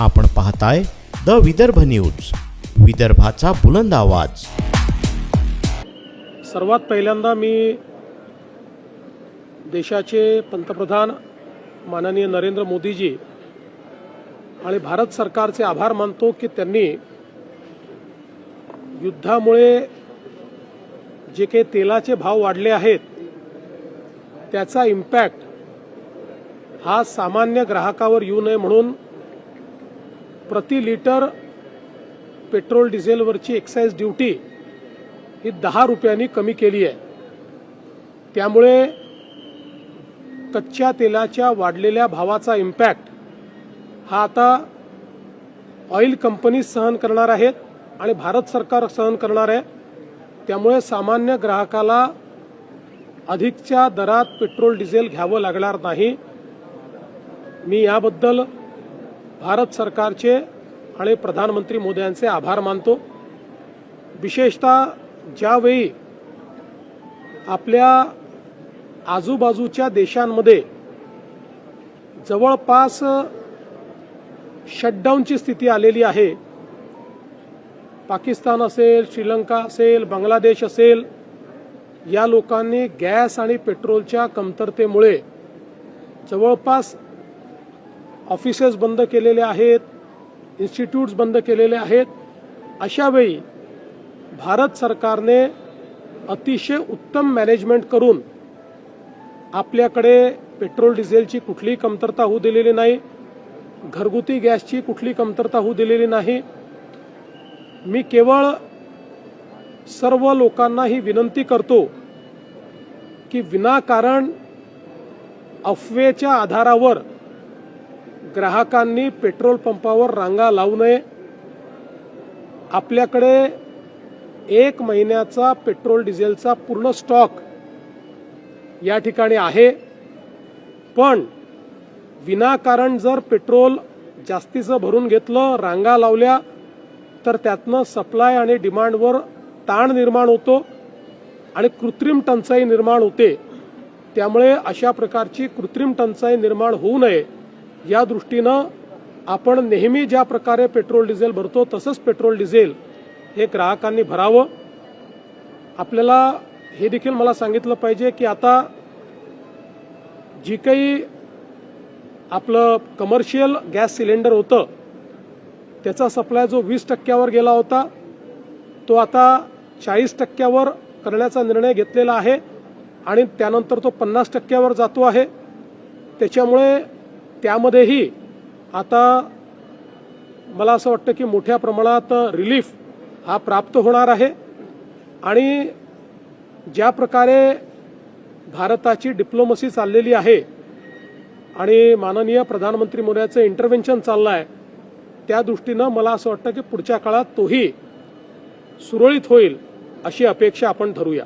आपण पाहताय the Vidarbha news, विदर्भाचा बुलंद आवाज। सर्वात पहिल्यांदा मी देशाचे पंतप्रधान माननीय नरेंद्र मोदीजी आणि भारत सरकारचे आभार मानतो की त्यांनी युद्धामुळे जे काही तेलाचे भाव वाढले आहेत त्याचा इम्पॅक्ट हा सामान्य ग्राहकावर येऊ नये म्हणून प्रति लिटर पेट्रोल डिझेलवरची एक्साइज ड्यूटी ही 10 रुपयांनी कमी केली आहे। त्यामुळे कच्च्या तेलाच्या वाढलेल्या भावाचा इम्पॅक्ट हा आता ऑइल कंपनी सहन करणार आहेत आणि भारत सरकार सहन करणार आहे। त्यामुळे सामान्य ग्राहकाला अधिकच्या दरात पेट्रोल डिझेल घ्यावं लागणार नाही। मी याबद्दल भारत सरकारचे आणि प्रधानमंत्री मोदी यांचे आभार मानतो। विशेषतः ज्यावेळी आपल्या आजूबाजूच्या देशांमध्ये जवळपास शटडाऊनची स्थिती आलेली आहे, पाकिस्तान असेल, श्रीलंका असेल, बांगलादेश असेल, या लोकांनी गॅस आणि पेट्रोलच्या कमतरतेमुळे जवळपास ऑफिसेस बंद केलेले आहेत, इन्स्टिट्यूट्स बंद केलेले आहेत। अशा वेळी भारत सरकारने अतिशय उत्तम मॅनेजमेंट करून आपल्याकडे पेट्रोल डिझेलची कुठलीही कमतरता होऊ दिलेली नाही, घरगुती गॅसची कुठली कमतरता होऊ दिलेली नाही। मी केवळ सर्व लोकांना ही विनंती करतो की विनाकारण अफवेच्या आधारावर ग्राहकांनी पेट्रोल पंपावर रांगा लावू नये। आपल्याकडे 1 महिन्याचा पेट्रोल डिझेलचा पूर्ण स्टॉक या ठिकाणी आहे, पण विनाकारण जर पेट्रोल जास्तीचं भरून घेतलं, रांगा लावल्या, तर त्यातनं सप्लाय आणि डिमांडवर ताण निर्माण होतो आणि कृत्रिम टंचाई निर्माण होते। त्यामुळे अशा प्रकारची कृत्रिम टंचाई निर्माण होऊ नये या दृष्टीनं आपण नेहमी ज्या प्रकारे पेट्रोल डिझेल भरतो तसंच पेट्रोल डिझेल हे ग्राहकांनी भरावं। आपल्याला हे देखील मला सांगितलं पाहिजे की आता जी काही आपलं कमर्शियल गॅस सिलेंडर होतं त्याचा सप्लाय जो 20% गेला होता तो आता 40% करण्याचा निर्णय घेतलेला आहे आणि त्यानंतर तो 50% जातो आहे। त्याच्यामुळे त्यामध्येही आता मला असं वाटतं की मोठ्या प्रमाणात रिलीफ हा प्राप्त होणार आहे आणि ज्या प्रकारे भारताची डिप्लोमसी चाललेली आहे आणि माननीय प्रधानमंत्री मोदींचं इंटरव्हेन्शन चाललं आहे, त्या दृष्टीनं मला असं वाटतं की पुढच्या काळात तोही सुरळीत होईल अशी अपेक्षा आपण धरूया।